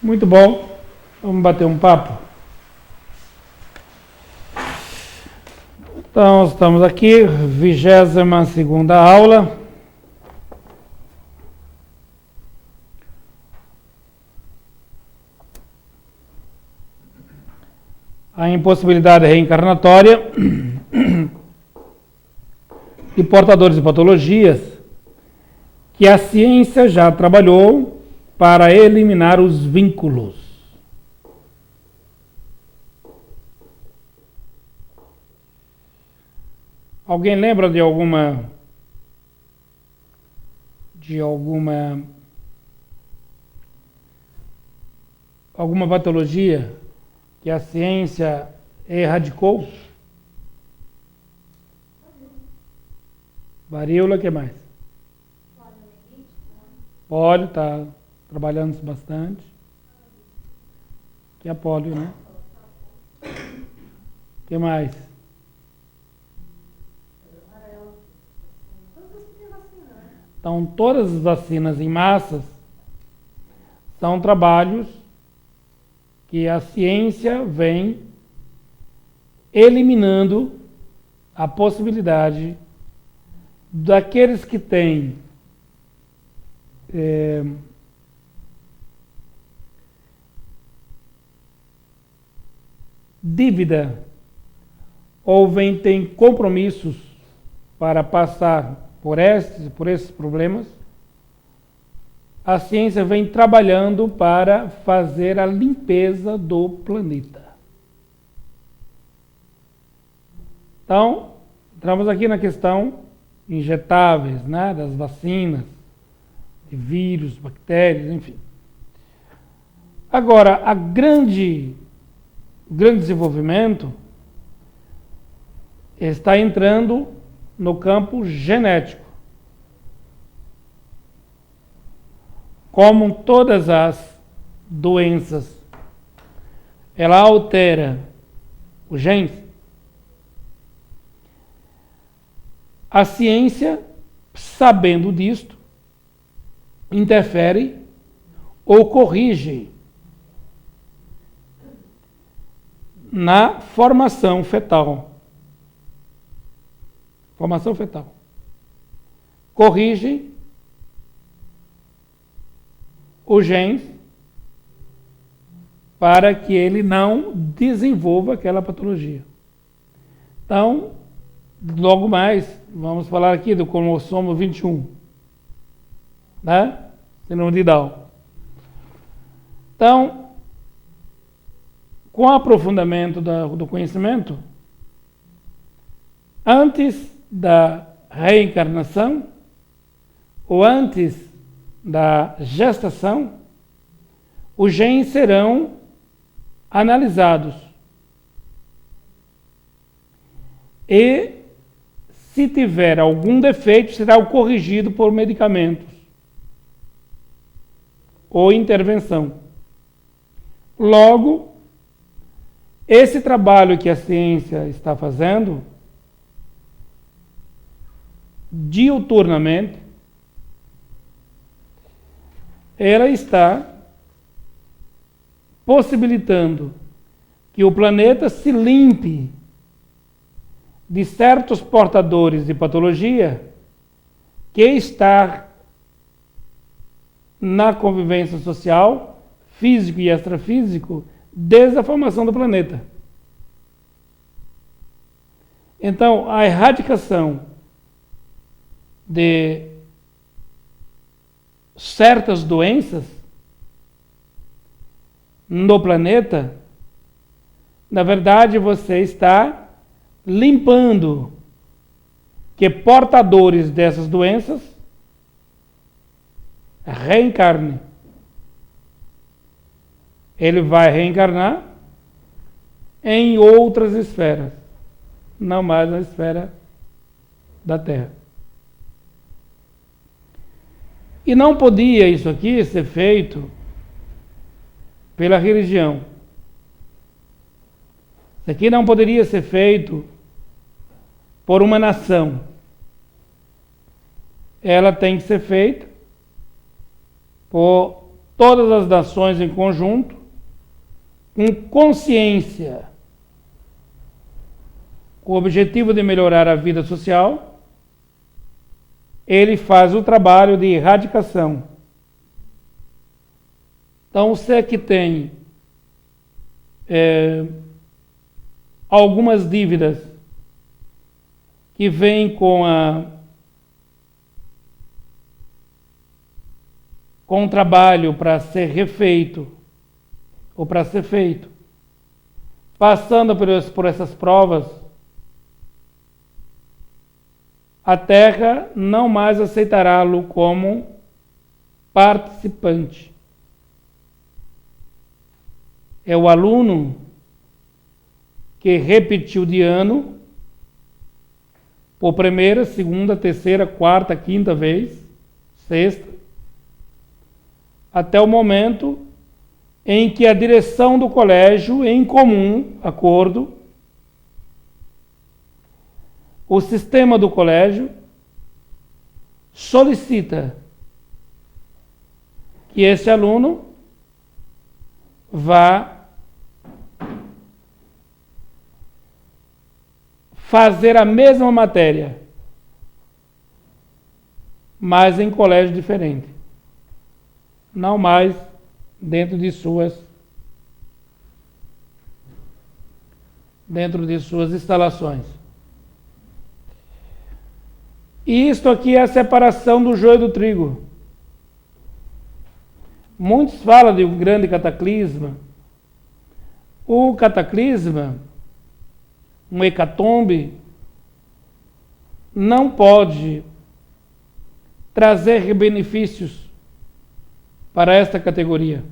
Muito bom. Vamos bater um papo. Então, estamos aqui, 22ª aula. A impossibilidade reencarnatória de portadores de patologias que a ciência já trabalhou para eliminar os vínculos. Alguém lembra de alguma patologia que a ciência erradicou? Varíola, o que mais? Pólio, está trabalhando isso bastante. Que é pólio, né? O que mais? Então, todas as vacinas em massas são trabalhos que a ciência vem eliminando a possibilidade daqueles que têm dívida ou têm compromissos para passar por esses problemas, a ciência vem trabalhando para fazer a limpeza do planeta. Então, entramos aqui na questão injetáveis, né, das vacinas, de vírus, bactérias, enfim. Agora, o grande desenvolvimento está entrando no campo genético. Como todas as doenças, ela altera os genes, a ciência, sabendo disto, interfere ou corrige na formação fetal. Formação fetal. Corrige os genes para que ele não desenvolva aquela patologia. Então, logo mais, vamos falar aqui do cromossomo 21, né? Síndrome de Down. Então, com o aprofundamento do conhecimento, antes da reencarnação ou antes da gestação, os genes serão analisados. E, se tiver algum defeito, será corrigido por medicamentos ou intervenção. Logo, esse trabalho que a ciência está fazendo, diuturnamente, ela está possibilitando que o planeta se limpe de certos portadores de patologia que está na convivência social, físico e extrafísico, desde a formação do planeta. Então, a erradicação de certas doenças no planeta, na verdade você está limpando que portadores dessas doenças reencarnem. Ele vai reencarnar em outras esferas, não mais na esfera da Terra. E não podia isso aqui ser feito pela religião. Isso aqui não poderia ser feito por uma nação. Ela tem que ser feita por todas as nações em conjunto, com consciência, com o objetivo de melhorar a vida social, ele faz o trabalho de erradicação. Então, você que tem algumas dívidas que vêm com o trabalho para ser refeito ou para ser feito, passando por essas provas, a Terra não mais aceitará-lo como participante. É o aluno que repetiu de ano por primeira, segunda, terceira, quarta, quinta vez, sexta, até o momento em que a direção do colégio, em comum acordo, o sistema do colégio solicita que esse aluno vá fazer a mesma matéria, mas em colégio diferente. Não mais dentro de suas instalações. E isto aqui é a separação do joio do trigo. Muitos falam de um grande cataclisma. O cataclisma, um hecatombe, não pode trazer benefícios para esta categoria.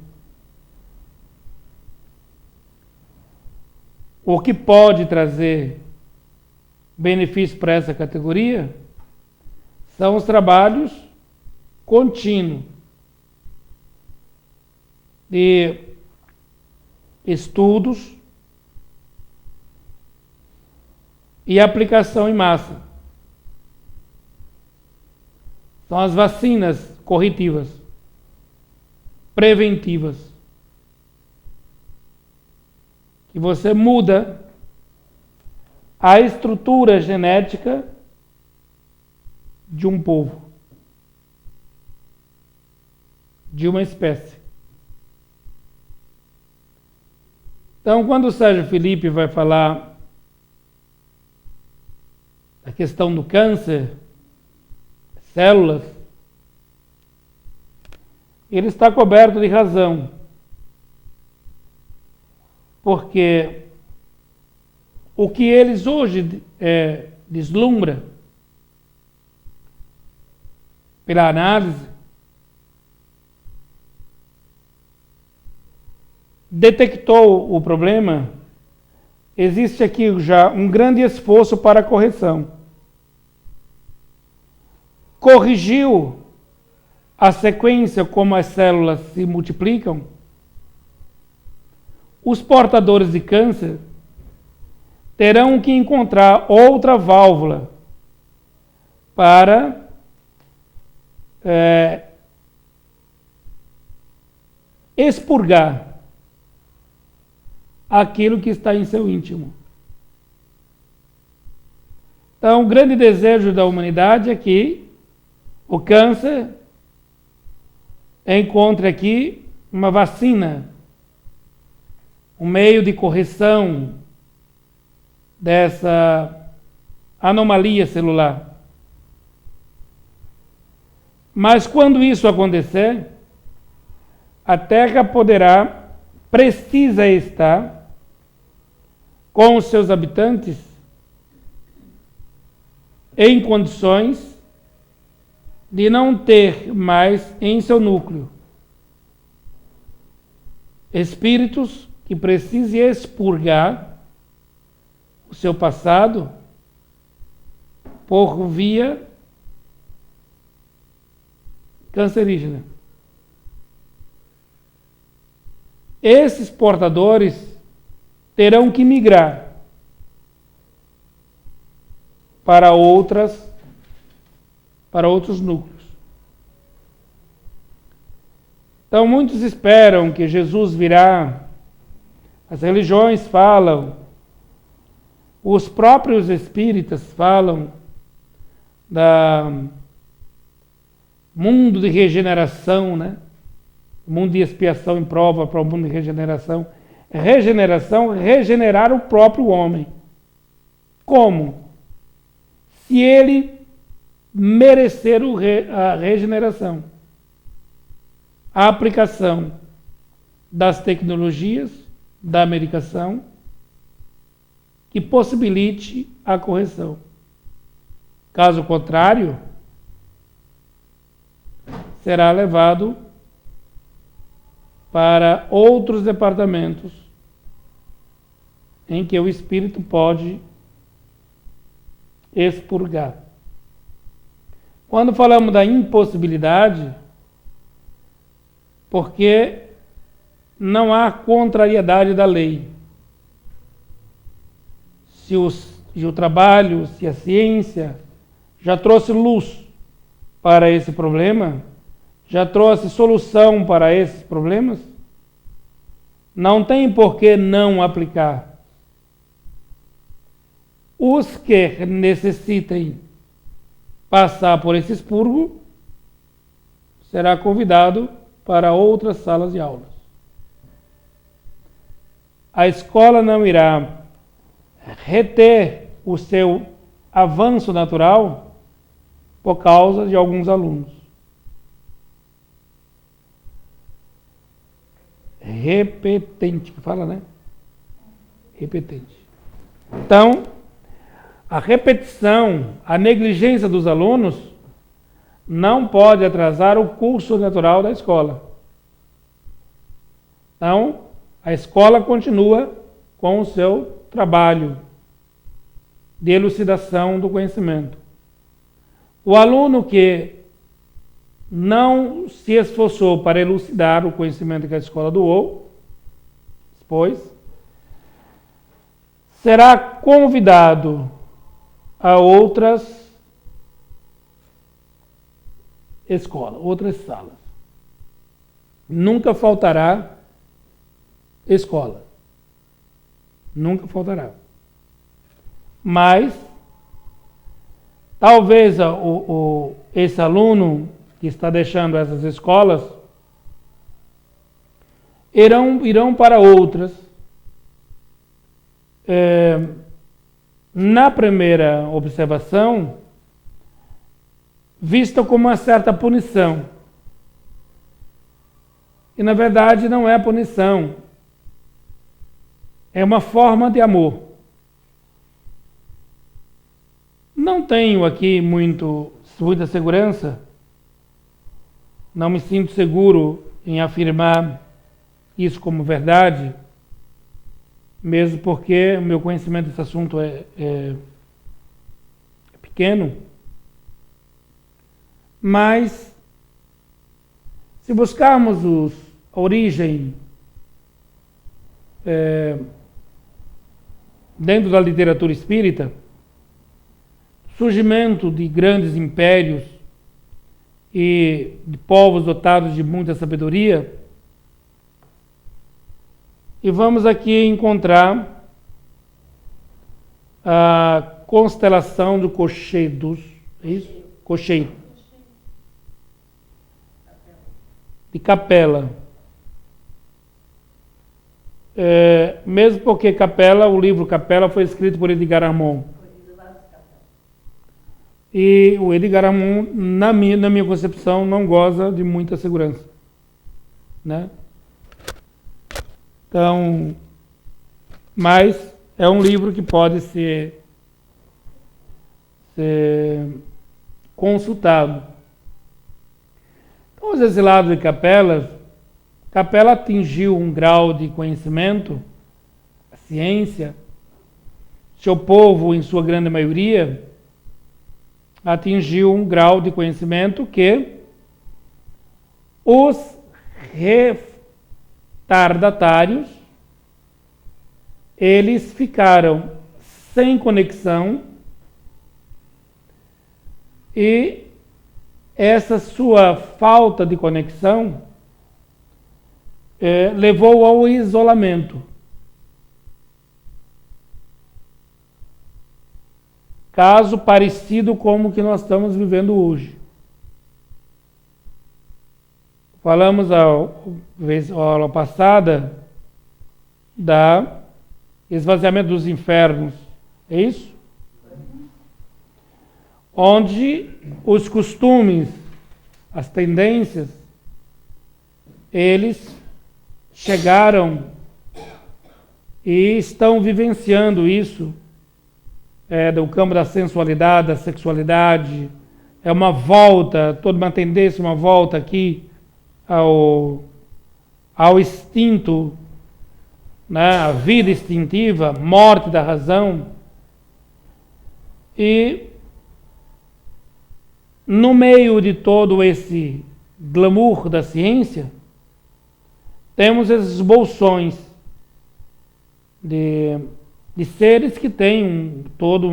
O que pode trazer benefícios para essa categoria são os trabalhos contínuos de estudos e aplicação em massa. São as vacinas corretivas, preventivas, que você muda a estrutura genética de um povo, de uma espécie. Então, quando o Sérgio Felipe vai falar da questão do câncer, células, ele está coberto de razão, porque o que eles hoje deslumbram pela análise, detectou o problema, existe aqui já um grande esforço para a correção. Corrigiu a sequência como as células se multiplicam, os portadores de câncer terão que encontrar outra válvula para expurgar aquilo que está em seu íntimo. Então, o grande desejo da humanidade é que o câncer encontre aqui uma vacina, um meio de correção dessa anomalia celular. Mas quando isso acontecer, a Terra precisa estar com os seus habitantes em condições de não ter mais em seu núcleo espíritos que precisem expurgar o seu passado por via cancerígena. Esses portadores terão que migrar para outros núcleos. Então, muitos esperam que Jesus virá, as religiões falam, os próprios espíritas falam da mundo de regeneração, né? Mundo de expiação em prova para o mundo de regeneração. Regeneração, regenerar o próprio homem. Como? Se ele merecer a regeneração. A aplicação das tecnologias, da medicação, que possibilite a correção. Caso contrário, será levado para outros departamentos em que o espírito pode expurgar. Quando falamos da impossibilidade, porque não há contrariedade da lei. Se o trabalho, se a ciência já trouxe luz para esse problema, já trouxe solução para esses problemas, não tem por que não aplicar. Os que necessitem passar por esse expurgo será convidado para outras salas de aulas. A escola não irá reter o seu avanço natural por causa de alguns alunos. Repetente, que fala, né? Repetente. Então, a repetição, a negligência dos alunos não pode atrasar o curso natural da escola. Então, a escola continua com o seu trabalho de elucidação do conhecimento. O aluno que não se esforçou para elucidar o conhecimento que a escola doou, expôs, será convidado a outras escolas, outras salas. Nunca faltará escola. Nunca faltará. Mas, talvez esse aluno que está deixando essas escolas irão para outras. Na primeira observação, vista como uma certa punição. E, na verdade, não é punição. É uma forma de amor. Não tenho aqui muita segurança, não me sinto seguro em afirmar isso como verdade, mesmo porque o meu conhecimento desse assunto é pequeno. Mas, se buscarmos a origem dentro da literatura espírita, surgimento de grandes impérios e de povos dotados de muita sabedoria, e vamos aqui encontrar a constelação do Cocheiros, é isso? Cocheiro. De Capela. Mesmo porque Capela, o livro Capela foi escrito por Edgar Armond. E o Edgar Armond, na minha concepção, não goza de muita segurança, né? Então, mas é um livro que pode ser consultado. Então, os exilados de Capela atingiu um grau de conhecimento, a ciência, seu povo, em sua grande maioria, atingiu um grau de conhecimento que os retardatários, eles ficaram sem conexão, e essa sua falta de conexão levou ao isolamento. Caso parecido com o que nós estamos vivendo hoje. Falamos a aula passada da esvaziamento dos infernos, é isso? Onde os costumes, as tendências, eles chegaram e estão vivenciando isso, do campo da sensualidade, da sexualidade. É uma volta, toda uma tendência, uma volta aqui ao instinto, né? A vida instintiva, morte da razão. E no meio de todo esse glamour da ciência, temos esses bolsões de seres que têm todo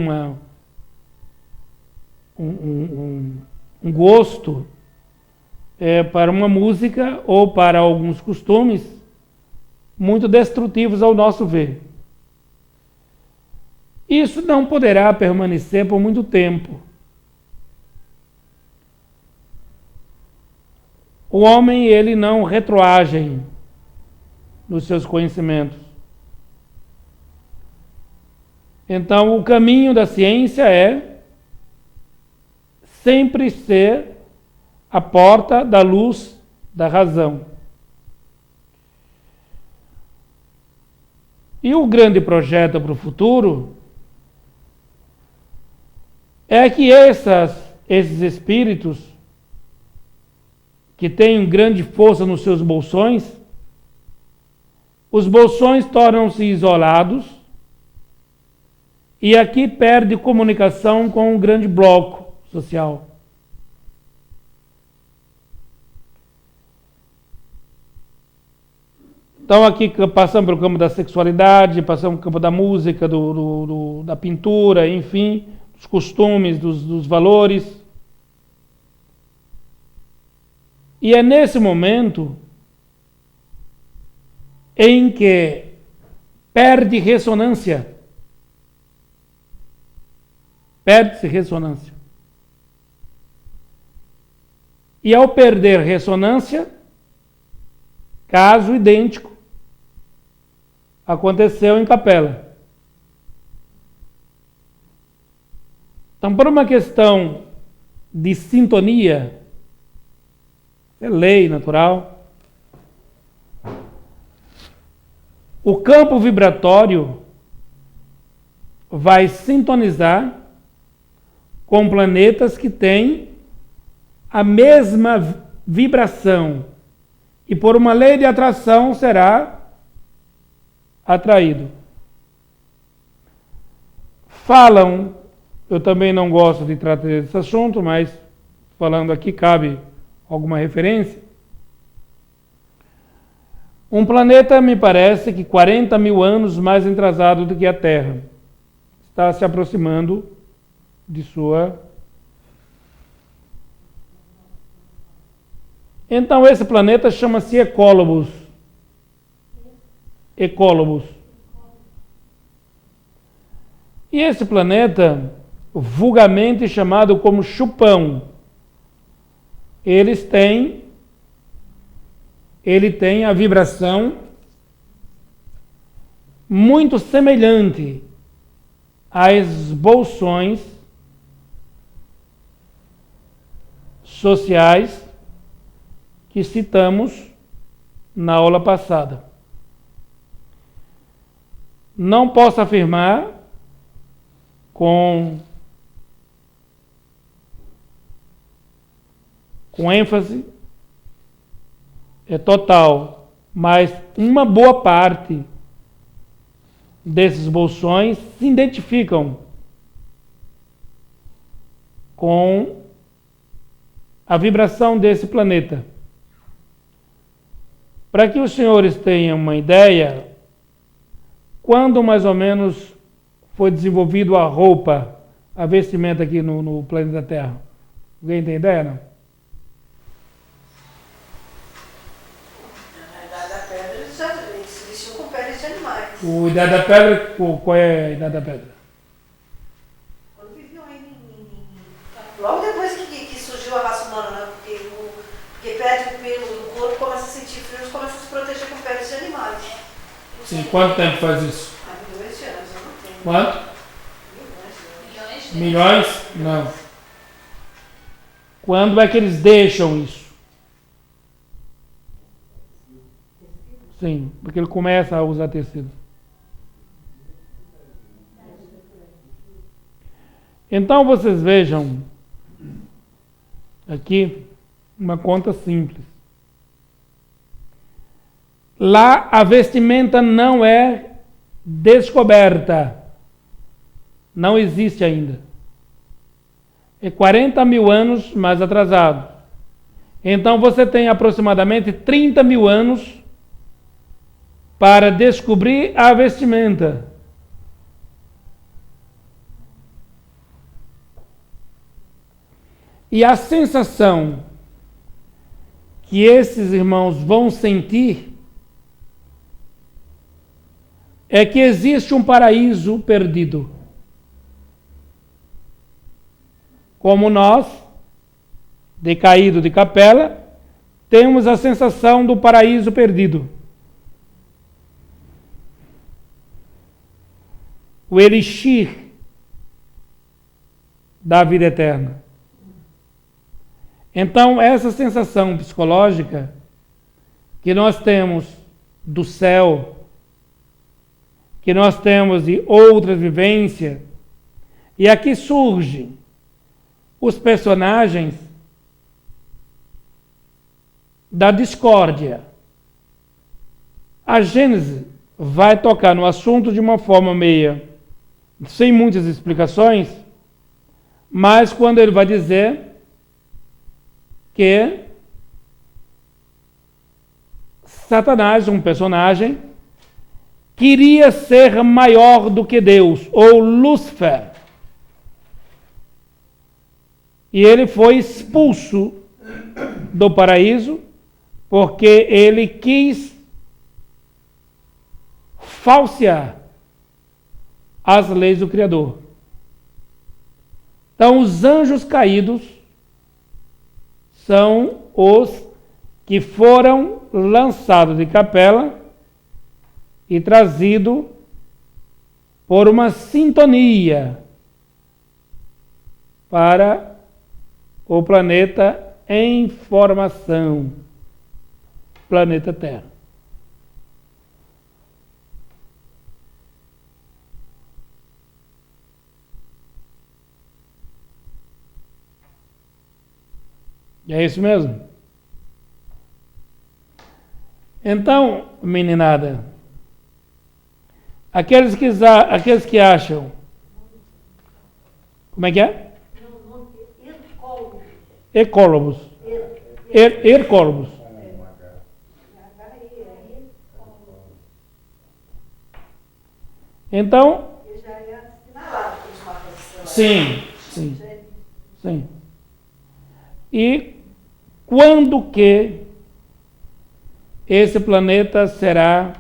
um gosto para uma música ou para alguns costumes muito destrutivos ao nosso ver. Isso não poderá permanecer por muito tempo. O homem, ele não retroage nos seus conhecimentos. Então, o caminho da ciência é sempre ser a porta da luz da razão. E o grande projeto para o futuro é que esses espíritos que têm grande força nos seus bolsões, os bolsões tornam-se isolados e aqui perde comunicação com um grande bloco social. Então aqui passamos pelo campo da sexualidade, passamos pelo campo da música, da pintura, enfim, dos costumes, dos valores. E é nesse momento em que perde ressonância. Perde-se ressonância. E ao perder ressonância, caso idêntico aconteceu em Capela. Então, por uma questão de sintonia, é lei natural, o campo vibratório vai sintonizar com planetas que têm a mesma vibração e por uma lei de atração será atraído. Falam, eu também não gosto de tratar desse assunto, mas falando aqui cabe alguma referência. Um planeta, me parece que 40 mil anos mais atrasado do que a Terra, está se aproximando de sua... Então esse planeta chama-se Ecólobos. Ecólobos. E esse planeta, vulgarmente chamado como Chupão, ele tem a vibração muito semelhante às bolsões sociais que citamos na aula passada. Não posso afirmar com ênfase total, mas uma boa parte desses bolsões se identificam com a vibração desse planeta. Para que os senhores tenham uma ideia, quando mais ou menos foi desenvolvido a roupa, a vestimenta aqui no planeta Terra? Alguém tem ideia, não? Na realidade, a Terra eles vestiam com peles de animais. O Idade da Pedra, qual é a Idade da Pedra? Quando viviam ainda logo depois que surgiu a raça humana, né? Porque perde o pelo do corpo, começa a sentir frio, começa a se proteger com peles de animais. Sim, quanto tempo faz isso? Milhões de anos, eu não tenho. Quanto? Milhões de anos. Milhões? Não. Quando é que eles deixam isso? Sim, porque ele começa a usar tecido. Então vocês vejam aqui uma conta simples. Lá a vestimenta não é descoberta. Não existe ainda. É 40 mil anos mais atrasado. Então você tem aproximadamente 30 mil anos para descobrir a vestimenta. E a sensação que esses irmãos vão sentir é que existe um paraíso perdido. Como nós, decaído de Capela, temos a sensação do paraíso perdido. O elixir da vida eterna. Então, essa sensação psicológica que nós temos do céu, que nós temos de outra vivência, e aqui surgem os personagens da discórdia. A Gênesis vai tocar no assunto de uma forma meia, sem muitas explicações, mas quando ele vai dizer que Satanás, um personagem, queria ser maior do que Deus, ou Lúcifer. E ele foi expulso do paraíso porque ele quis falsear as leis do Criador. Então, os anjos caídos são os que foram lançados de Capela e trazidos por uma sintonia para o planeta em formação, planeta Terra. E é isso mesmo? Então, meninada, aqueles que acham... Como é que é? Ecólogos. Ecólogos. Então... Sim. E quando que esse planeta será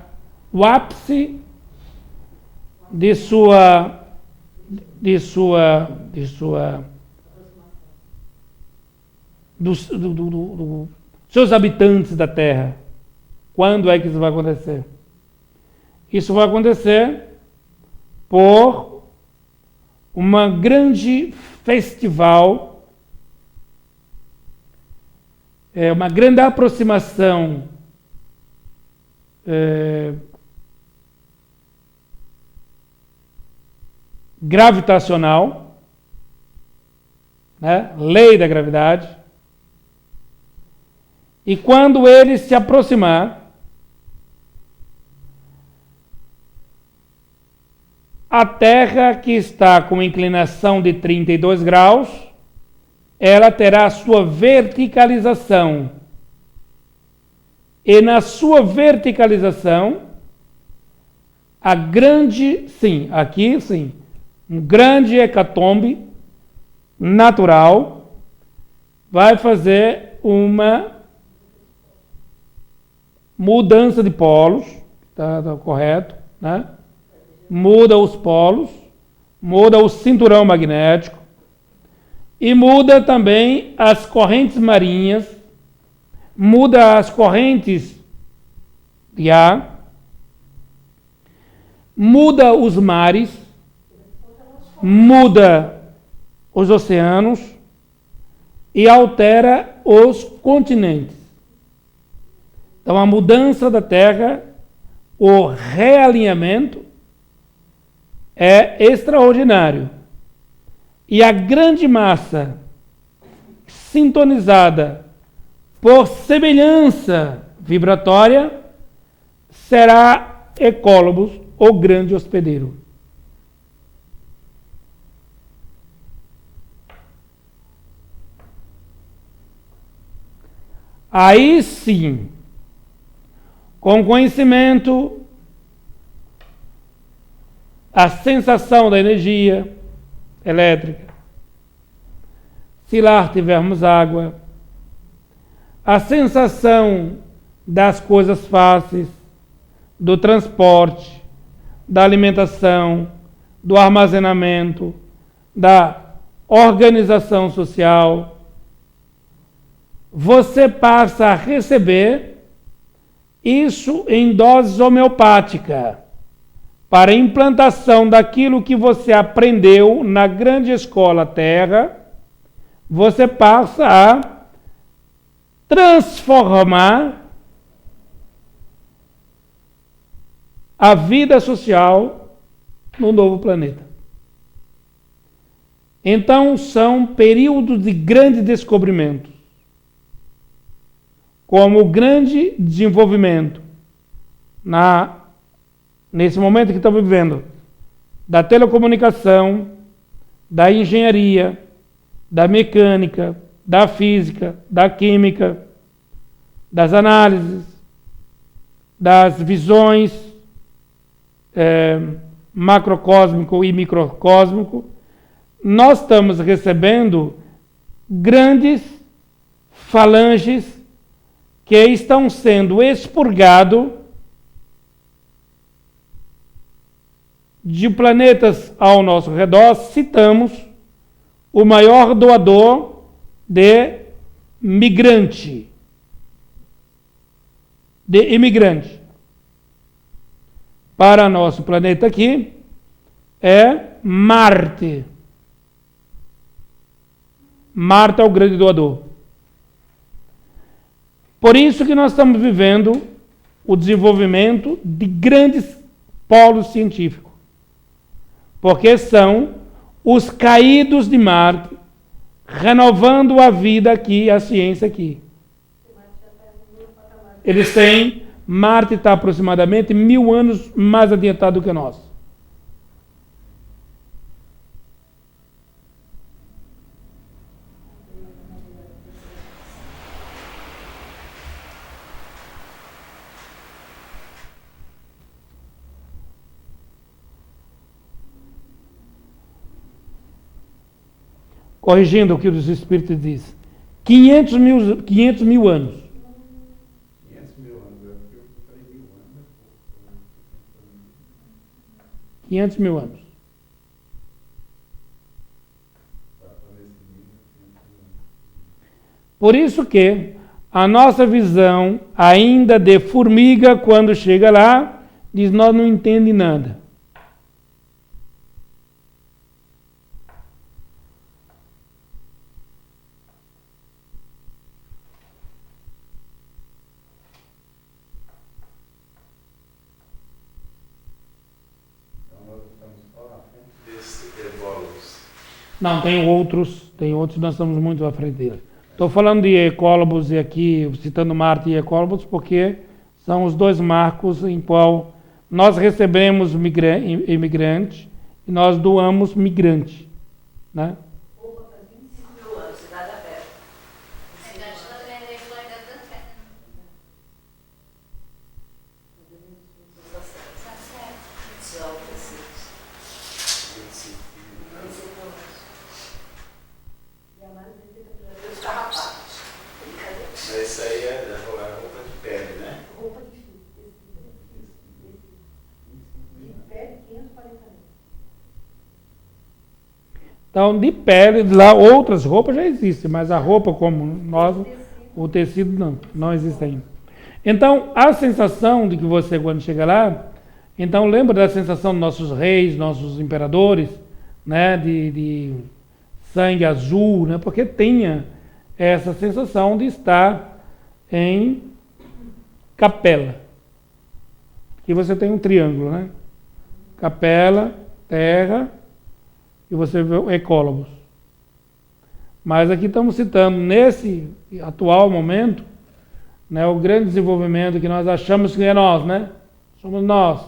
o ápice de seus habitantes da Terra? Quando é que isso vai acontecer? Isso vai acontecer por uma grande festival, uma grande aproximação gravitacional, né? Lei da gravidade. E quando ele se aproximar, a Terra, que está com inclinação de 32 graus, ela terá a sua verticalização. E na sua verticalização, um grande hecatombe natural vai fazer uma mudança de polos, tá correto, né? Muda os polos, muda o cinturão magnético e muda também as correntes marinhas, muda as correntes de ar, muda os mares, muda os oceanos e altera os continentes. Então, a mudança da Terra, o realinhamento, é extraordinário. E a grande massa sintonizada por semelhança vibratória será Ecólobos, o grande hospedeiro. Aí sim, com conhecimento, a sensação da energia elétrica, se lá tivermos água, a sensação das coisas fáceis, do transporte, da alimentação, do armazenamento, da organização social, você passa a receber isso em dose homeopática, para a implantação daquilo que você aprendeu na grande escola Terra, você passa a transformar a vida social no novo planeta. Então, são períodos de grande descobrimento, como o grande desenvolvimento nesse momento que estamos vivendo, da telecomunicação, da engenharia, da mecânica, da física, da química, das análises, das visões macrocósmico e microcósmico, nós estamos recebendo grandes falanges que estão sendo expurgados de planetas ao nosso redor. Citamos o maior doador de imigrante para nosso planeta aqui é Marte. Marte é o grande doador. Por isso que nós estamos vivendo o desenvolvimento de grandes polos científicos. Porque são os caídos de Marte renovando a vida aqui, a ciência aqui. Eles têm, Marte está aproximadamente 1000 anos mais adiantado do que nós. Corrigindo o que os Espíritos dizem, 500 mil anos. 500 mil anos, eu falei 1000 anos. 500 mil anos. Por isso que a nossa visão, ainda de formiga, quando chega lá, diz, nós não entendemos nada. Não, tem outros, nós estamos muito à frente deles. Estou falando de Ecólobos e aqui, citando Marte e Ecólobos, porque são os dois marcos em qual nós recebemos imigrante e nós doamos migrante. Né? Opa, faz 25 mil anos, cidade aberta. Mas isso aí é roupa de pele, né? Roupa de Então, de pele, lá outras roupas já existem, mas a roupa como nós, o tecido não existe ainda. Então, a sensação de que você, quando chega lá, então lembra da sensação dos nossos reis, nossos imperadores, né, de sangue azul, né, porque tinha essa sensação de estar em capela. Aqui você tem um triângulo, né? Capela, terra, e você vê o ecólogos. Mas aqui estamos citando, nesse atual momento, né, o grande desenvolvimento que nós achamos que é nós, né? Somos nós.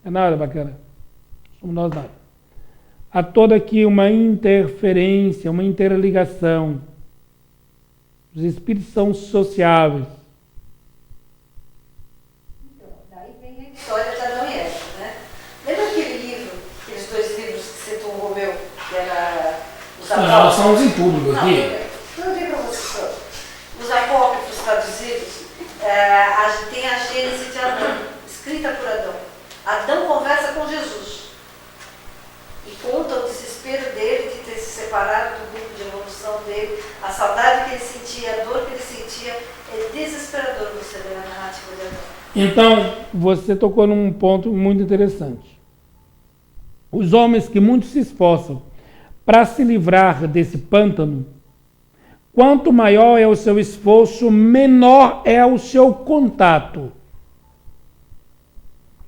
É nada bacana. Somos nós nada. Há toda aqui uma interferência, uma interligação. Os espíritos são sociáveis. Então, daí vem a história de Adão e Eva, né? Lembra aquele livro, aqueles 2 livros que você tomou meu, que era os Nós Apócrifos? somos em público aqui. Não, eu digo para vocês, os Apócrifos traduzidos, tem a Gênese de Adão, escrita por Adão. Adão conversa com Jesus e conta o desespero dele de ter se separado do grupo de evolução dele, a saudade que ele sentia, a dor que ele sentia. É desesperador você ler a narrativa de Adão. Então, você tocou num ponto muito interessante. Os homens que muito se esforçam para se livrar desse pântano, quanto maior é o seu esforço, menor é o seu contato.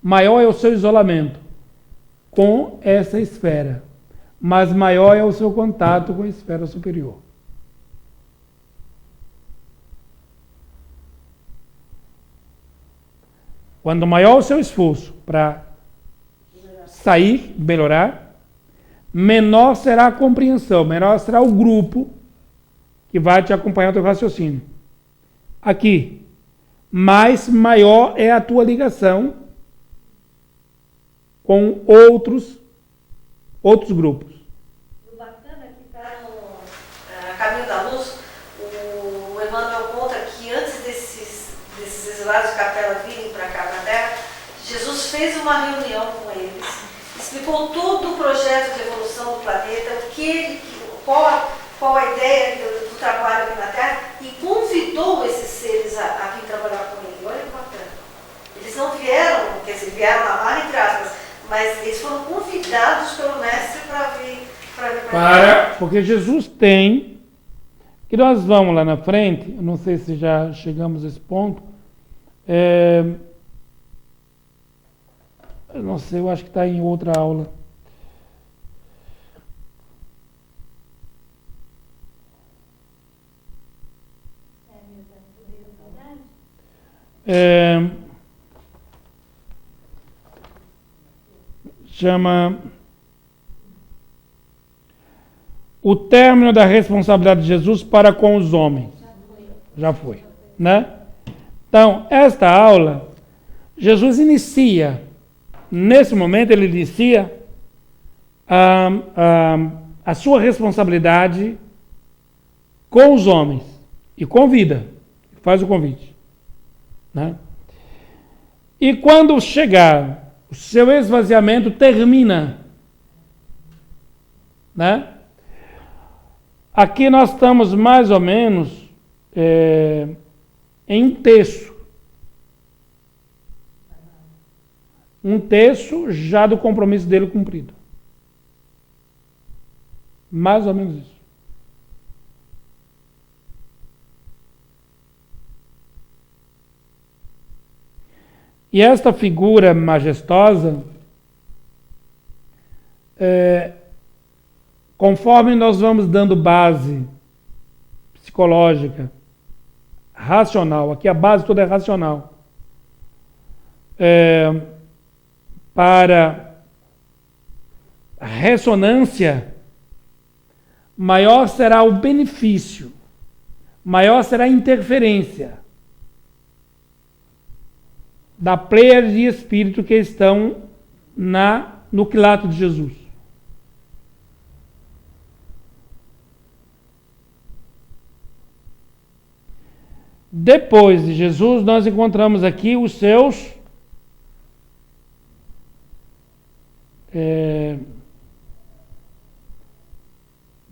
Maior é o seu isolamento com essa esfera, mas maior é o seu contato com a esfera superior. Quanto maior o seu esforço para sair, melhorar, menor será a compreensão, menor será o grupo que vai te acompanhar o teu raciocínio. Aqui, mais maior é a tua ligação com outros grupos. O bacana é que está no Caminho da Luz, o Emmanuel conta que antes desses exilados de capela virem para cá na Terra, Jesus fez uma reunião com eles, explicou todo o projeto de evolução do planeta, qual a ideia do trabalho aqui na Terra, e convidou esses seres a vir trabalhar com ele. Olha que bacana. Eles não vieram, quer dizer, vieram na marra entre aspas, mas eles foram convidados pelo Mestre para vir para porque Jesus tem, que nós vamos lá na frente, eu não sei se já chegamos a esse ponto, eu não sei, eu acho que está em outra aula. Chama o término da responsabilidade de Jesus para com os homens. Já foi, né? Então, esta aula, Jesus inicia, nesse momento ele inicia a sua responsabilidade com os homens e convida, faz o convite, né? E quando chegar o seu esvaziamento termina, né? Aqui nós estamos mais ou menos em um terço. Um terço já do compromisso dele cumprido. Mais ou menos isso. E esta figura majestosa, conforme nós vamos dando base psicológica, racional, aqui a base toda é racional, para a ressonância, maior será o benefício, maior será a interferência da pleiade de espírito que estão no quilato de Jesus. Depois de Jesus, nós encontramos aqui os seus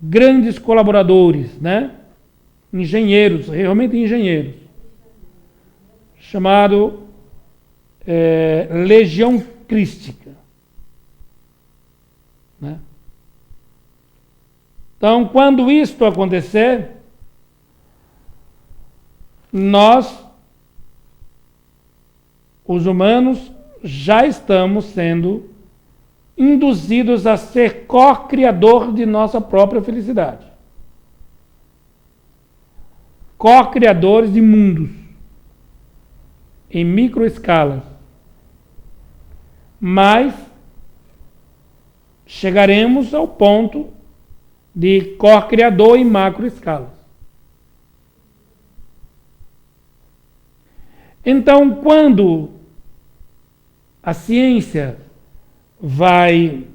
grandes colaboradores, né? Engenheiros, realmente engenheiros, chamado Legião Crística, né? Então, quando isto acontecer, nós, os humanos, já estamos sendo induzidos a ser co-criador de nossa própria felicidade. Co-criadores de mundos em microescalas. Mas chegaremos ao ponto de co-criador em macroescalas. Então, quando a ciência vai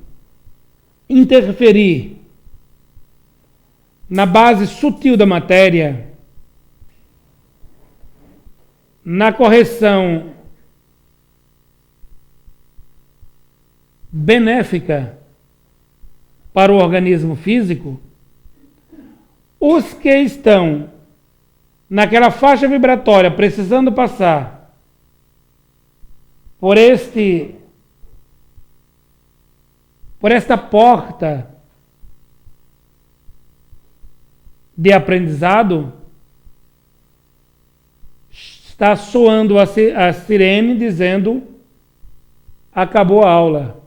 interferir na base sutil da matéria, na correção benéfica para o organismo físico, os que estão naquela faixa vibratória precisando passar por esta porta de aprendizado, está soando a sirene dizendo: acabou a aula.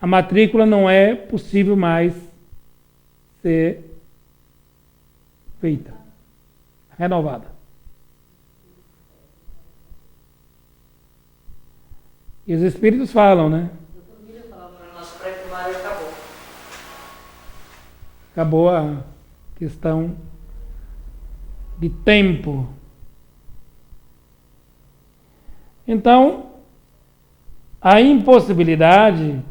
A matrícula não é possível mais ser feita, renovada. E os espíritos falam, né? Nosso pré-primário acabou. Acabou a questão de tempo. Então, a impossibilidade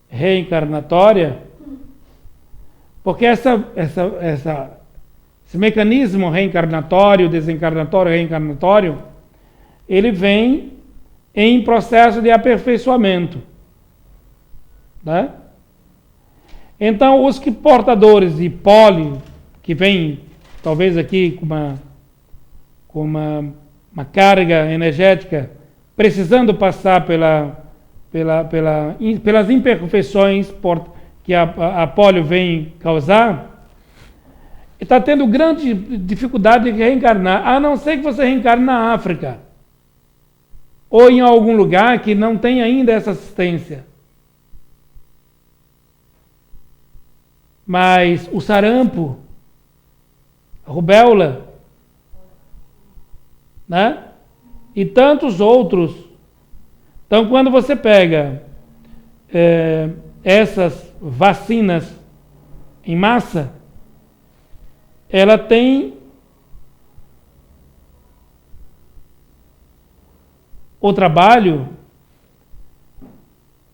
reencarnatória, porque esse mecanismo reencarnatório, desencarnatório, reencarnatório, ele vem em processo de aperfeiçoamento, né? Então, os que portadores de pólio, que vêm talvez aqui com uma carga energética, precisando passar pelas imperfeições que a pólio vem causar, está tendo grande dificuldade de reencarnar, a não ser que você reencarne na África ou em algum lugar que não tem ainda essa assistência. Mas o sarampo, a rubéola, né? E tantos outros. Então, quando você pega essas vacinas em massa, ela tem o trabalho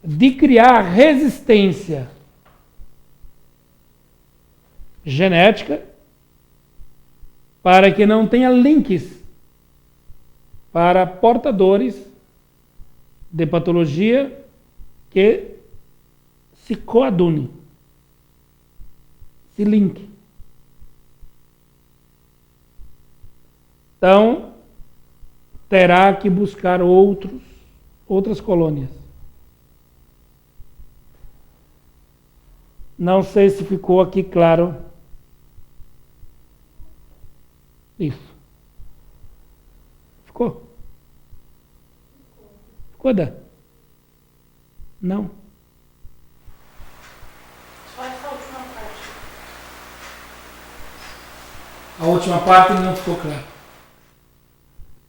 de criar resistência genética para que não tenha links para portadores de patologia que se coadunem, se link. Então, terá que buscar outras colônias. Não sei se ficou aqui claro isso. Ficou? Ficou, Dã? Não? Só essa última parte. A última parte não ficou clara.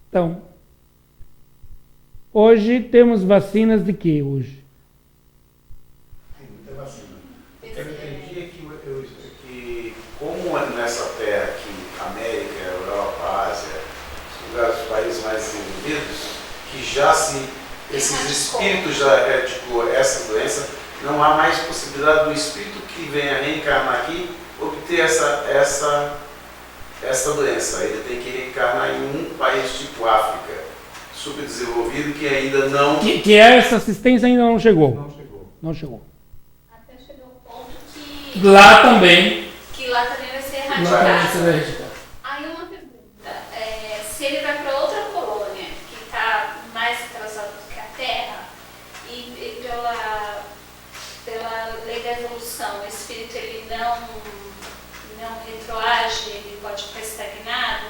Então, hoje temos vacinas de quê hoje? Tem muita vacina. Eu entendi que como nessa terra aqui, América, Europa, Ásia, os países mais desenvolvidos, que já esses espíritos já erradicou essa doença, não há mais possibilidade do espírito que venha reencarnar aqui obter essa doença. Ele tem que reencarnar em um país tipo África, subdesenvolvido, que ainda não... Que essa assistência ainda não chegou. Não chegou. Não chegou. Lá também. Que lá também vai ser Lá também você erradicado. vai erradicar. Aí uma pergunta, se ele vai para outra colônia que está mais atrasada do que a Terra e pela lei da evolução, o espírito ele não retroage, ele pode ficar estagnado,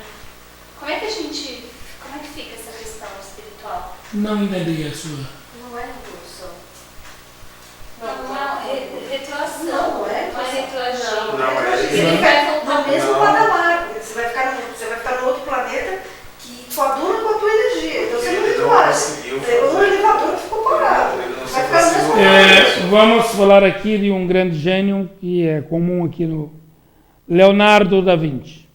como é que fica essa questão espiritual? Não entendi a sua. Não é evolução. Não é retroação, Não é retroagir. Não, Ele vai no voltar. mesmo Não. patamar. Você vai ficar no outro planeta que coaduna com a tua energia. Então você não Ele não retroage. conseguiu Pegou um fazer. elevador e ficou parado. Ele não Vai ficar no mesmo conseguiu. patamar. Vamos falar aqui de um grande gênio que é comum aqui no Leonardo da Vinci.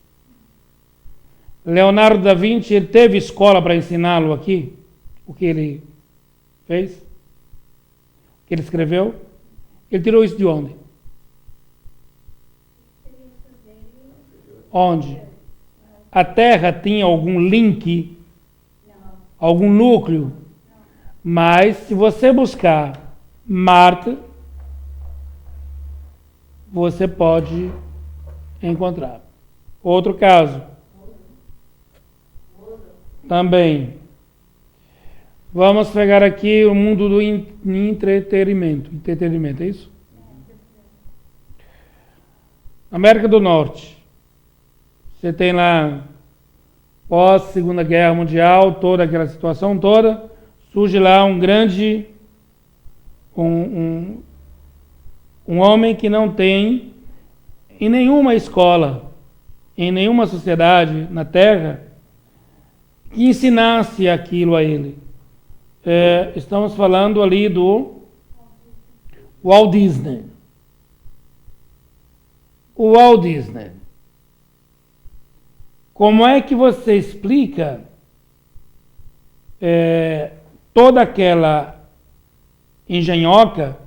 Leonardo da Vinci, ele teve escola para ensiná-lo aqui, o que ele fez, o que ele escreveu. Ele tirou isso de onde? Onde? A Terra tinha algum link, algum núcleo, mas se você buscar Marte, você pode encontrar. Outro caso. Também. Vamos pegar aqui o mundo do entretenimento. Entretenimento, é isso? América do Norte. Você tem lá, pós Segunda Guerra Mundial, toda aquela situação toda, surge lá um grande, um homem que não tem em nenhuma escola, em nenhuma sociedade na Terra, que ensinasse aquilo a ele. Estamos falando ali do Walt Disney. O Walt Disney. Como é que você explica toda aquela engenhoca,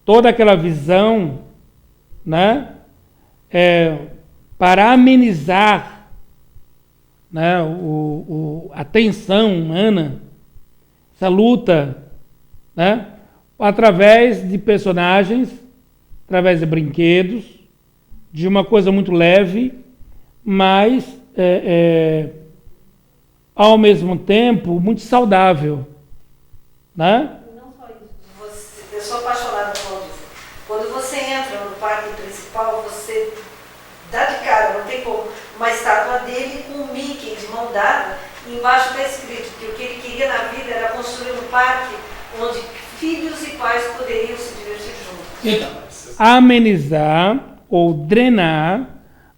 toda aquela visão, né, para amenizar, né, a tensão humana, essa luta, né, através de personagens, através de brinquedos, de uma coisa muito leve, mas ao mesmo tempo muito saudável, né? Não só isso. Eu sou apaixonada por Walt Disney. Quando você entra no parque principal, você dá de cara, não tem como, uma estátua dele com um Mickey de mão dada, e embaixo está escrito que o que ele queria na vida era construir um parque onde filhos e pais poderiam se divertir juntos. Então, amenizar ou drenar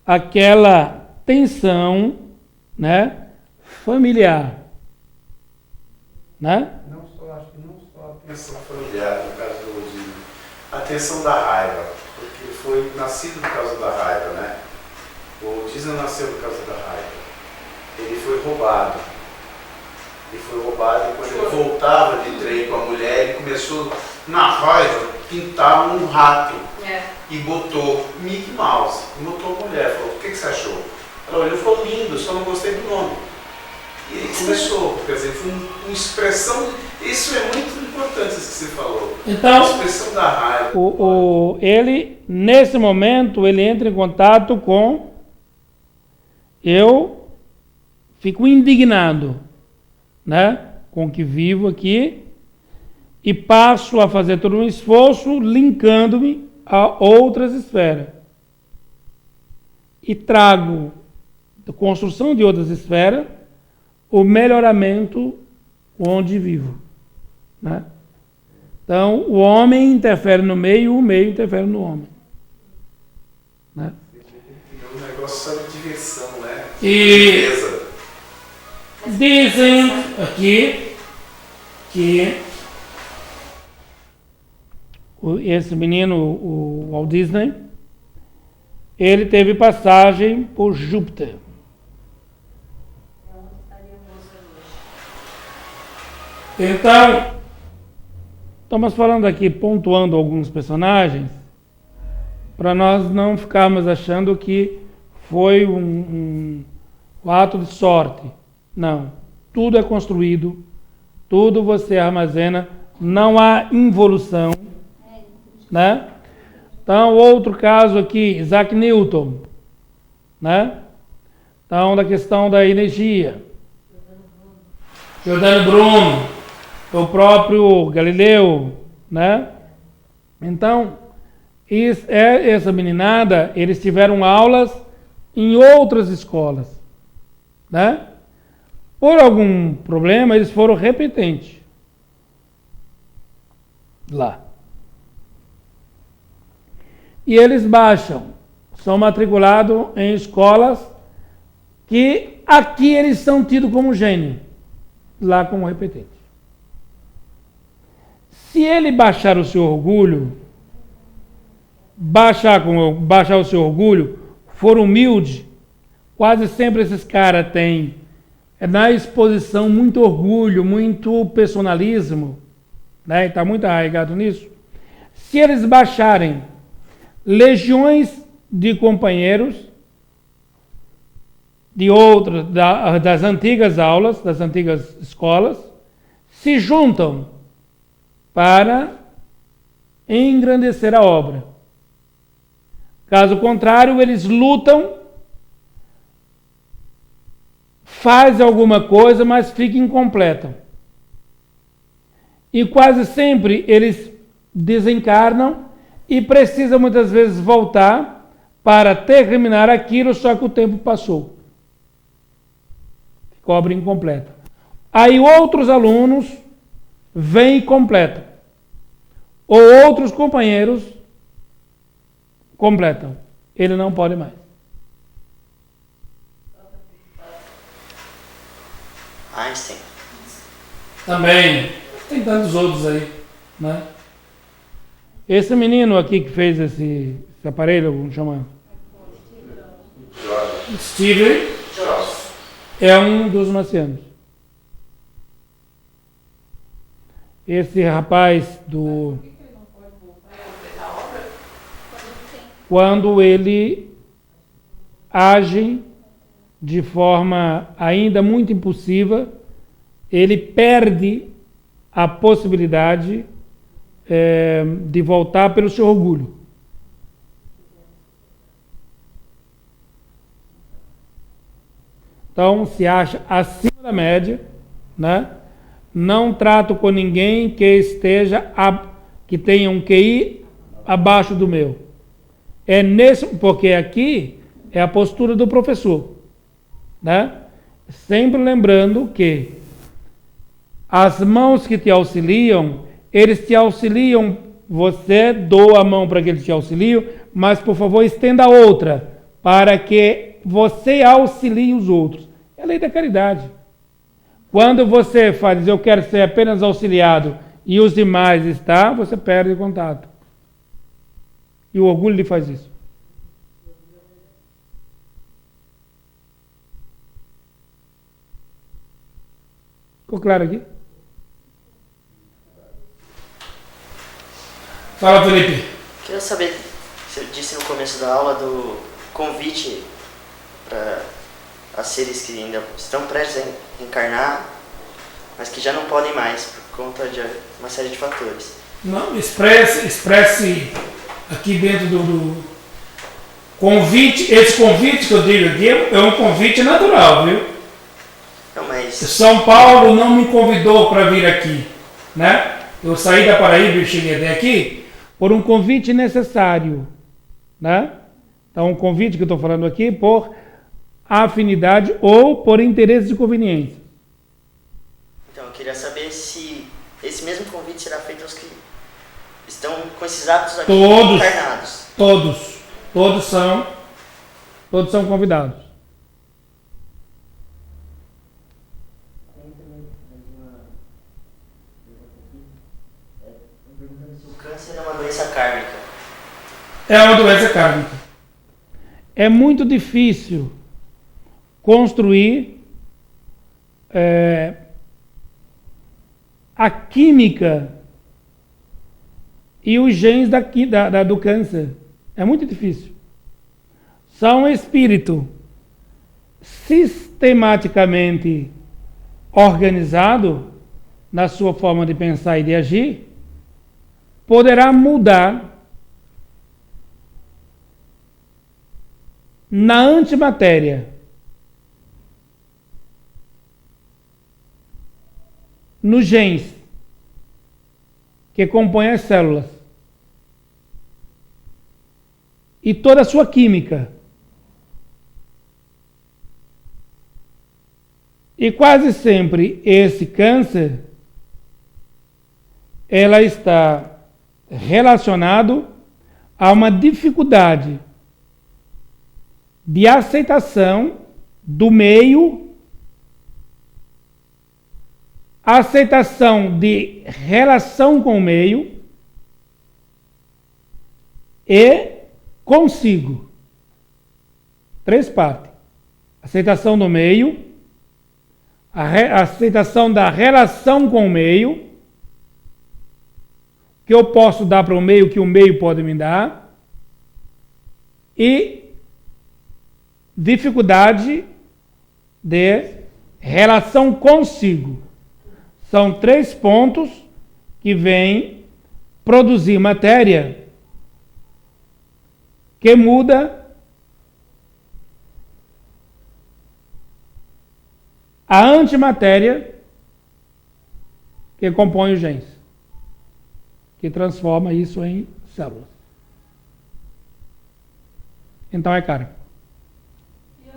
aquela tensão, né, familiar, né? Acho que não só a tensão familiar, no caso do Disney, a tensão da raiva, porque ele foi nascido por causa da raiva, né? O Disney nasceu por causa da raiva. Ele foi roubado. Ele foi roubado e quando ele voltava de trem com a mulher, ele começou, na raiva, pintar um rato. E botou Mickey Mouse. E botou a mulher. Falou, o que você achou? Ela olhou e falou, lindo, só não gostei do nome. E ele começou, quer dizer, foi uma expressão. Isso é muito importante, isso que você falou. Então, a expressão da raiva. Ele, nesse momento, ele entra em contato com... Eu fico indignado, né, com o que vivo aqui e passo a fazer todo um esforço linkando-me a outras esferas. E trago da construção de outras esferas o melhoramento onde vivo, né? Então, o homem interfere no meio, o meio interfere no homem, né? É um negócio só de diversão, né? E Beleza. dizem aqui que esse menino, o Walt Disney, ele teve passagem por Júpiter. Então, estamos falando aqui, pontuando alguns personagens, para nós não ficarmos achando que foi um ato de sorte. Não. Tudo é construído, tudo você armazena, não há involução, né? Então, outro caso aqui, Isaac Newton, né? Então, da questão da energia. Giordano Bruno, o próprio Galileu, né? Então, essa meninada, eles tiveram aulas em outras escolas, né? Por algum problema, eles foram repetentes lá. E eles baixam, são matriculados em escolas que aqui eles são tidos como gênio, lá como repetente. Se ele baixar o seu orgulho, baixar o seu orgulho, for humilde, quase sempre esses caras têm na exposição muito orgulho, muito personalismo, né? Está muito arraigado nisso. Se eles baixarem legiões de companheiros de outras, das antigas aulas, das antigas escolas, se juntam para engrandecer a obra. Caso contrário, eles lutam, fazem alguma coisa, mas ficam incompletos. E quase sempre eles desencarnam e precisam muitas vezes voltar para terminar aquilo, só que o tempo passou. Ficou a obra incompleta. Aí outros alunos vêm e completam. Ou outros companheiros completam. Ele não pode mais. Einstein. Também. Tem tantos outros aí, né? Esse menino aqui que fez esse aparelho, vamos chamar? Steve é um dos marcianos. Esse rapaz do... Quando ele age de forma ainda muito impulsiva, ele perde a possibilidade de voltar pelo seu orgulho. Então, se acha acima da média, né? Não trato com ninguém que que tenha um QI abaixo do meu. Porque aqui é a postura do professor, né? Sempre lembrando que as mãos que te auxiliam, eles te auxiliam, você doa a mão para que eles te auxiliem, mas por favor estenda a outra, para que você auxilie os outros. É a lei da caridade. Quando você faz, eu quero ser apenas auxiliado e os demais estão, você perde contato. E o orgulho lhe faz isso. Ficou claro aqui? Fala, Felipe. Queria saber, você disse no começo da aula do convite a seres que ainda estão prestes a encarnar, mas que já não podem mais por conta de uma série de fatores. Não, expresse aqui dentro do convite. Esse convite que eu digo aqui é um convite natural, viu? Não, mas... São Paulo não me convidou para vir aqui, né? Eu saí da Paraíba e cheguei até aqui por um convite necessário, né? Então, um convite que eu estou falando aqui por afinidade ou por interesse de conveniência. Então, eu queria saber se esse mesmo convite será feito aos que estão com esses hábitos aqui encarnados. Todos são convidados. O câncer é uma doença kármica. É uma doença kármica. É muito difícil construir a química e os genes do câncer. É muito difícil. São um espírito sistematicamente organizado na sua forma de pensar e de agir, poderá mudar na antimatéria, nos genes que compõem as células e toda a sua química. E quase sempre esse câncer ela está relacionado a uma dificuldade de aceitação do meio, aceitação de relação com o meio e consigo. 3 partes. Aceitação do meio, a aceitação da relação com o meio, que eu posso dar para o meio, que o meio pode me dar, e dificuldade de relação consigo. São 3 pontos que vêm produzir matéria que muda a antimatéria que compõe os genes, que transforma isso em células. Então é caro. E as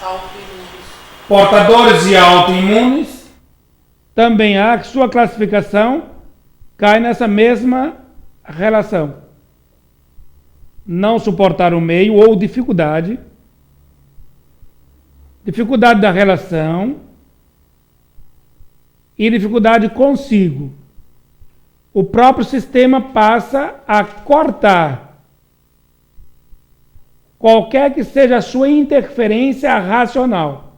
autoimunes? Portadores de autoimunes, também há sua classificação, cai nessa mesma relação. Não suportar o meio ou dificuldade da relação e dificuldade consigo. O próprio sistema passa a cortar qualquer que seja a sua interferência racional.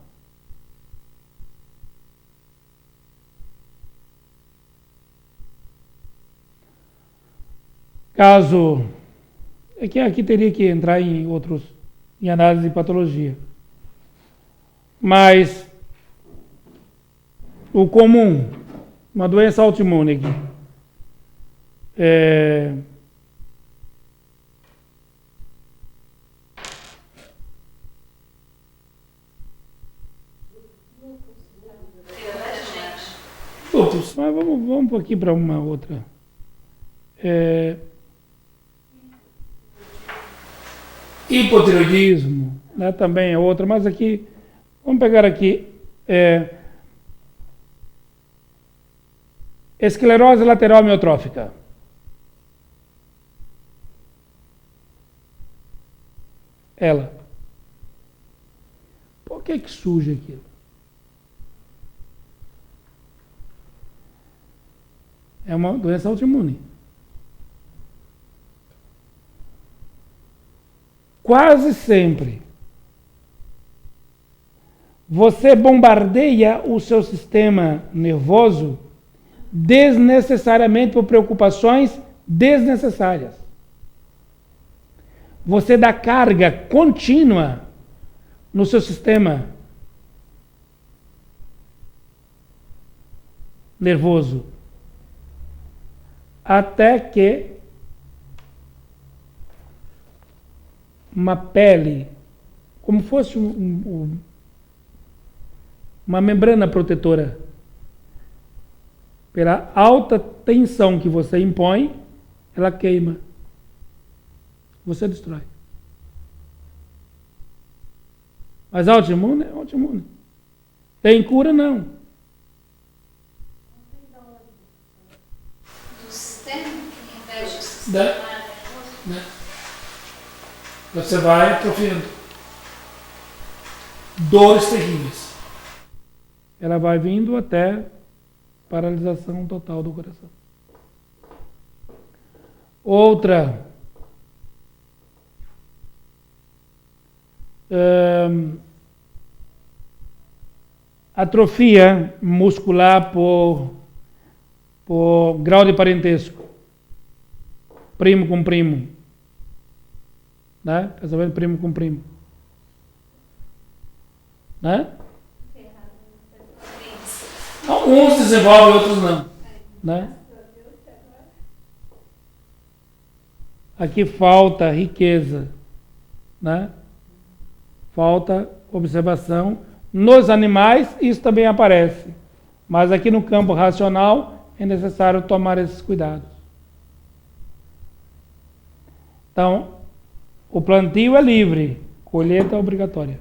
Caso é que aqui teria que entrar em análise de patologia. Mas o comum, uma doença autoimune aqui, lúpus, mas vamos aqui para uma outra. Hipotireoidismo, né, também é outra, mas aqui, vamos pegar aqui, esclerose lateral amiotrófica. Ela. Por que surge aquilo? É uma doença autoimune. Quase sempre você bombardeia o seu sistema nervoso desnecessariamente por preocupações desnecessárias. Você dá carga contínua no seu sistema nervoso até que uma pele, como fosse uma membrana protetora, pela alta tensão que você impõe, ela queima. Você destrói. Mas autoimune é autoimune. Tem cura? Não. Do sistema que investe o sistema nervoso? Você vai atrofiando. Dores terríveis. Ela vai vindo até paralisação total do coração. Outra. Atrofia muscular por grau de parentesco. Primo com primo. Né? Casamento primo com primo. Né? Uns desenvolvem, outros não. Né? Aqui falta riqueza né? Falta observação. Nos animais, isso também aparece. Mas aqui no campo racional, é necessário tomar esses cuidados. Então, o plantio é livre, colheita é obrigatória.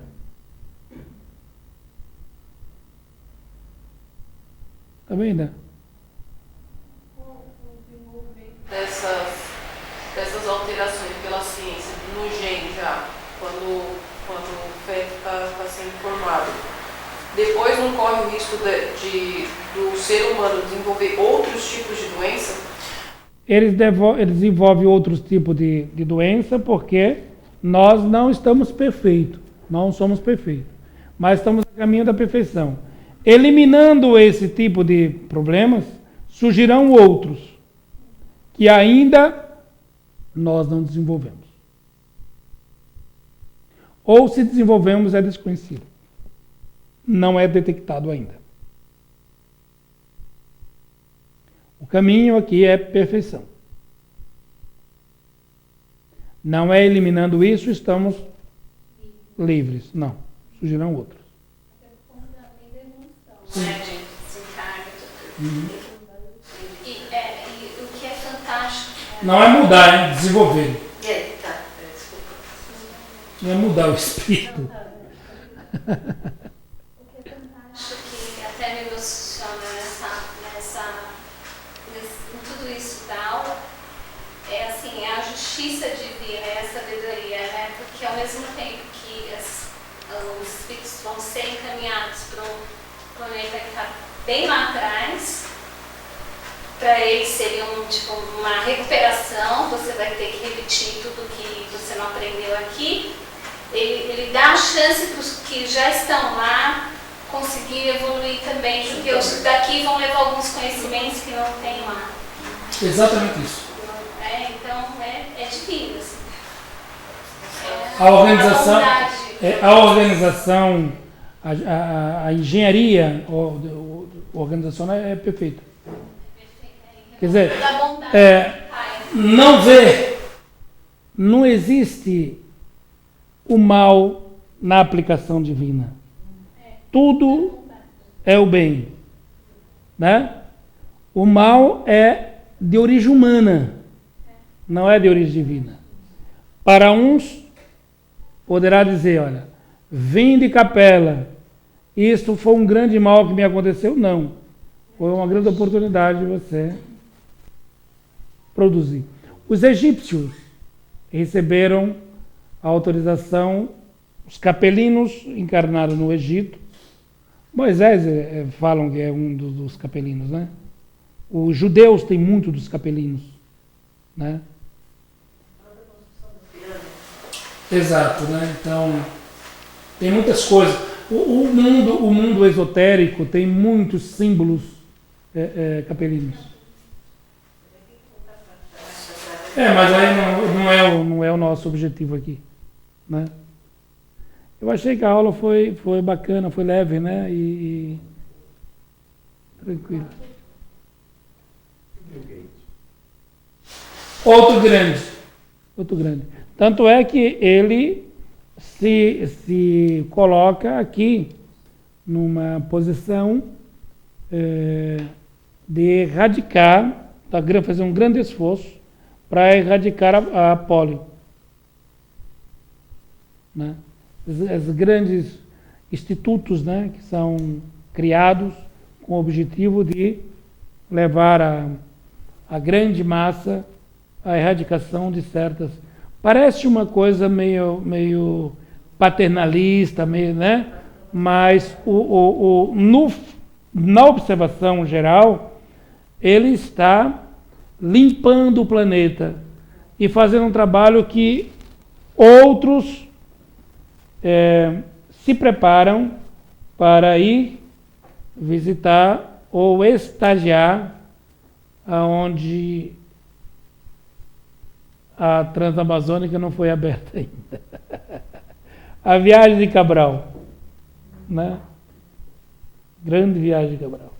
Tá vendo? Dessas alterações pela ciência, no gene já, quando o feto está sendo formado, depois não corre o risco do ser humano desenvolver outros tipos de doença? Eles desenvolvem outros tipos de doença porque nós não estamos perfeitos, não somos perfeitos, mas estamos a caminho da perfeição. Eliminando esse tipo de problemas, surgirão outros que ainda nós não desenvolvemos. Ou se desenvolvemos é desconhecido. Não é detectado ainda. O caminho aqui é perfeição. Não é eliminando isso, estamos livres. Não. Surgirão outros. Né, de desencarne e tudo. E o que é fantástico. Não é mudar, é desenvolver. Desculpa. Não é mudar o espírito. Acho que até me emociona em tudo isso da aula, é assim, é a justiça divina, é a sabedoria, né? Porque ao mesmo tempo que os espíritos vão ser encaminhados para um planeta que está bem lá atrás, para eles seria uma recuperação, você vai ter que repetir tudo que você não aprendeu aqui. Ele dá a chance para os que já estão lá conseguir evoluir também, porque os daqui vão levar alguns conhecimentos que não tem lá. Exatamente isso. Então é divino. Assim. A organização, a engenharia organizacional é perfeita. Quer dizer, não existe o mal na aplicação divina. Tudo é o bem, né? O mal é de origem humana, não é de origem divina. Para uns, poderá dizer, olha, vim de capela, isso foi um grande mal que me aconteceu? Não. Foi uma grande oportunidade de você produzir. Os egípcios receberam a autorização, os capelinos encarnaram no Egito. Moisés falam que é um dos capelinos, né? Os judeus têm muito dos capelinos, né? Exato, né? Então, tem muitas coisas. O mundo esotérico tem muitos símbolos capelinos. Mas aí não é o nosso objetivo aqui, né? Eu achei que a aula foi bacana, foi leve, né? E tranquilo. Outro grande. Tanto é que ele se coloca aqui numa posição de erradicar, está fazer um grande esforço para erradicar a polio, né? Os grandes institutos, né, que são criados com o objetivo de levar a grande massa à erradicação de certas... Parece uma coisa meio paternalista, né? Mas na observação geral, ele está limpando o planeta e fazendo um trabalho que outros se preparam para ir visitar ou estagiar aonde a Transamazônica não foi aberta ainda. A viagem de Cabral, né? Grande viagem de Cabral.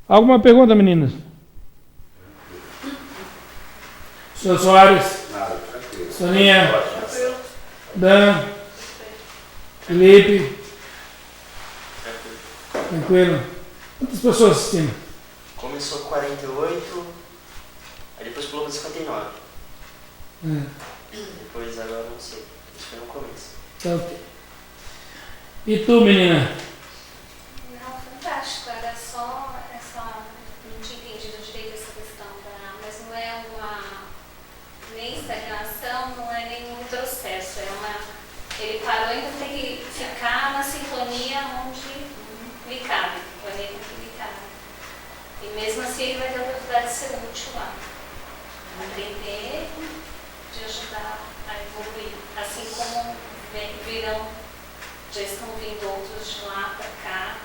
Alguma pergunta, meninas? Senhor Soares, Nada, tranquilo. Soninha, Ótimo. Dan, Felipe, tranquilo. Quantas pessoas assistindo? Começou 48, aí depois pulou para 59. Depois agora não sei. Isso foi no começo. Tá ok. E tu, menina? Não, fantástico. Era só essa. Não tinha entendido direito essa questão, mas não é uma. Nem estagnação, não é nenhum retrocesso. É uma. Ele parou e ainda tem que ficar na sintonia onde lhe cabe, o elenco que lhe cabe. E mesmo assim ele vai ter a oportunidade de ser útil lá. Aprender de ajudar a evoluir. Assim como virão, já estão vindo outros de lá para cá.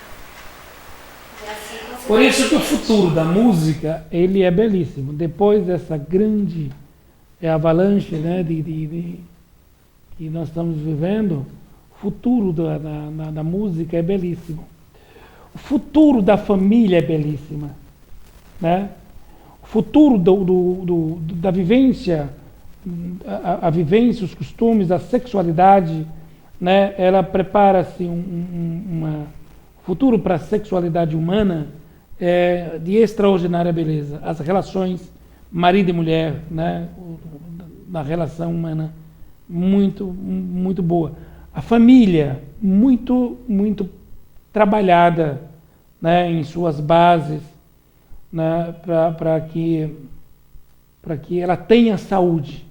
E assim Por isso que o futuro da música, ele é belíssimo. Depois dessa grande avalanche, né, que nós estamos vivendo, o futuro da música é belíssimo. O futuro da família é belíssima, né? O futuro da vivência, a vivência, os costumes, a sexualidade, né? Ela prepara-se um futuro para a sexualidade humana de extraordinária beleza. As relações marido e mulher, né? Na relação humana, muito, muito boa. A família, muito, muito trabalhada, né, em suas bases, né, para que ela tenha saúde,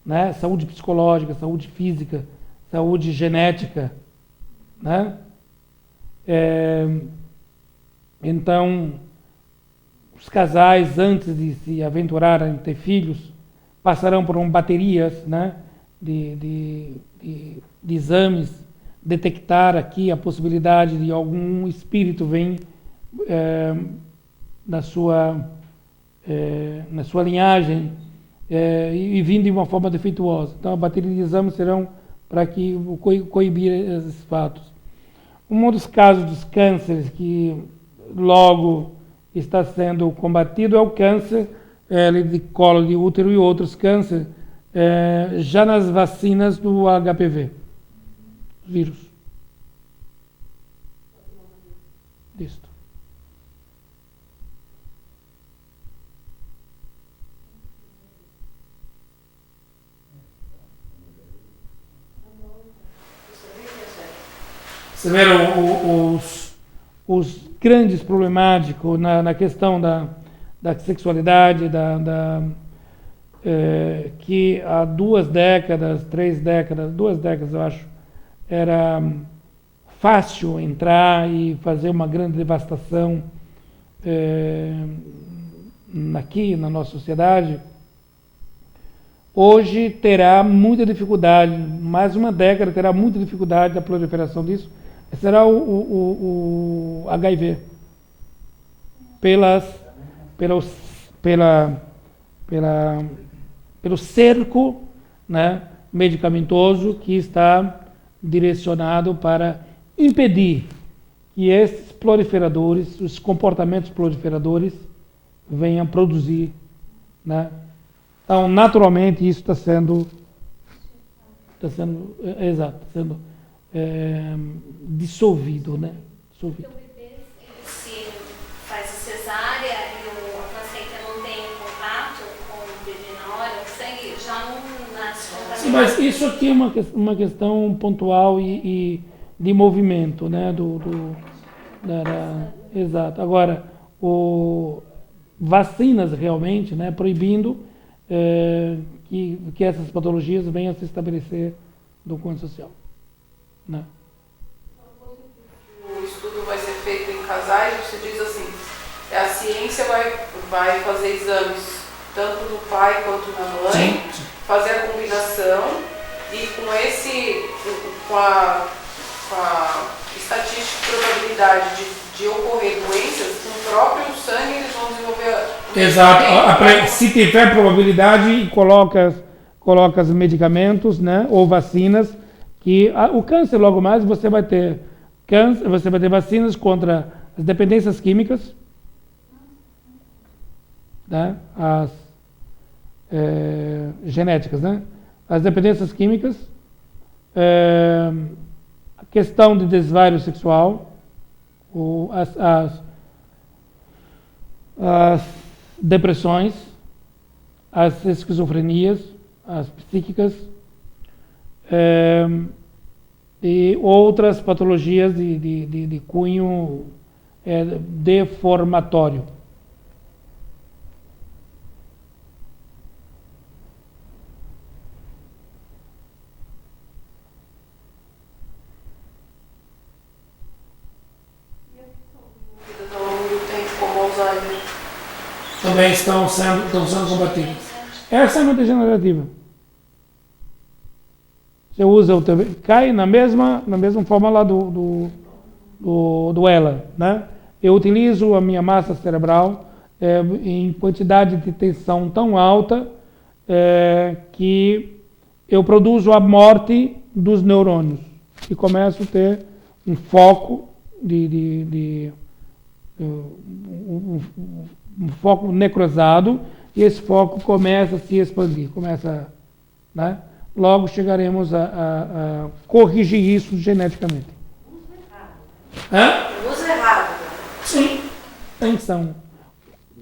né, saúde psicológica, saúde física, saúde genética, né? Então, os casais, antes de se aventurarem em ter filhos, passarão por baterias, né, de exames, detectar aqui a possibilidade de algum espírito vir na sua linhagem e vindo de uma forma defeituosa. Então, a bateria de exames serão para que coibir esses fatos. Um dos casos dos cânceres que logo está sendo combatido é o câncer de colo de útero e outros cânceres, já nas vacinas do HPV, vírus. Isto. Você vê os grandes problemáticos na questão da sexualidade, que há 2 décadas, 3 décadas, 2 décadas eu acho, era fácil entrar e fazer uma grande devastação aqui na nossa sociedade. Hoje terá muita dificuldade, mais uma década terá muita dificuldade da proliferação disso, será o HIV. Pelo cerco, né, medicamentoso que está direcionado para impedir que esses proliferadores, os comportamentos proliferadores, venham produzir, né? Então, naturalmente, isso está sendo dissolvido, né? Dissolvido. O bebê, se faz a cesárea e a placenta não tem contato com o bebê na hora, o sangue já não nasce contaminado. Sim, mas isso aqui é uma questão pontual e de movimento, né? Exato. Agora, vacinas realmente, né? Proibindo que essas patologias venham a se estabelecer no conjunto social, né? O estudo vai ser feito em casais, você diz assim, a ciência vai fazer exames tanto no pai quanto na mãe, Sim. fazer a combinação e com a estatística de probabilidade de ocorrer doenças, com o próprio sangue eles vão desenvolver... Exato. Se tiver probabilidade, coloca os medicamentos, né, ou vacinas, que o câncer logo mais você vai ter vacinas contra as dependências químicas, né? As genéticas, né? As dependências químicas, a questão de desvario sexual, as depressões, as esquizofrenias, as psíquicas, e outras patologias de cunho deformatório. Desenvolvidas ao longo do tempo, como Alzheimer. Também estão sendo combatidas. Essa é uma degenerativa. Você usa o TV, cai na mesma forma lá do ELA, né? Eu utilizo a minha massa cerebral em quantidade de tensão tão alta que eu produzo a morte dos neurônios e começo a ter um foco um foco necrosado, e esse foco começa a se expandir, né? Logo chegaremos a corrigir isso geneticamente. Uso errado. Sim. Tensão.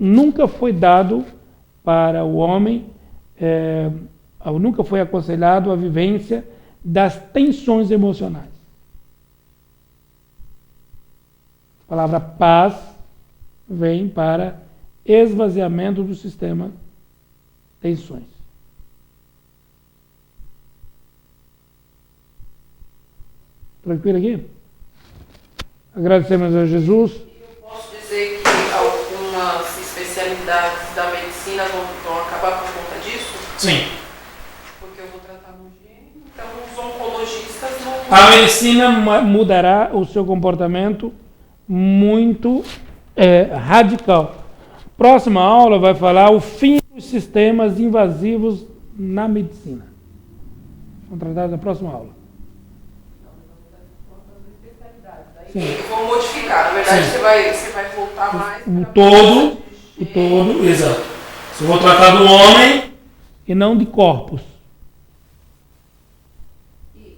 Nunca foi dado para o homem, nunca foi aconselhado a vivência das tensões emocionais. A palavra paz vem para esvaziamento do sistema tensões. Tranquilo aqui? Agradecemos a Jesus. Eu posso dizer que algumas especialidades da medicina vão acabar por conta disso? Sim. Porque eu vou tratar no gene, então os oncologistas vão... A medicina mudará o seu comportamento muito radical. Próxima aula vai falar o fim dos sistemas invasivos na medicina. Vamos tratar da próxima aula. Sim. Vão modificar, na verdade Sim. você vai voltar mais... O todo, exato. Eu vou tratar do homem e não de corpos. E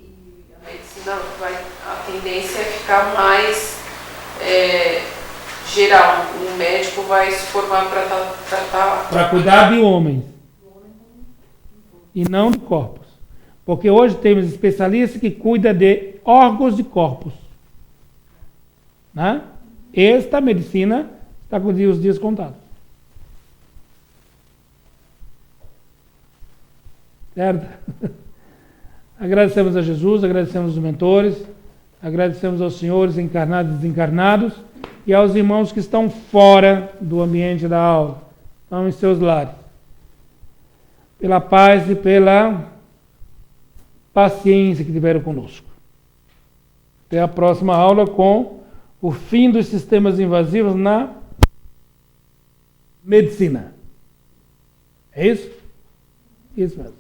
a medicina a tendência é ficar mais geral. O médico vai se formar para tratar... Para cuidar de homens e não de corpos. Porque hoje temos especialistas que cuidam de órgãos de corpos. Né? Esta medicina está com os dias contados. Certo? Agradecemos a Jesus, agradecemos os mentores, agradecemos aos senhores encarnados e desencarnados e aos irmãos que estão fora do ambiente da aula, estão em seus lares. Pela paz e pela paciência que tiveram conosco. Até a próxima aula com o fim dos sistemas invasivos na medicina. É isso? Isso mesmo.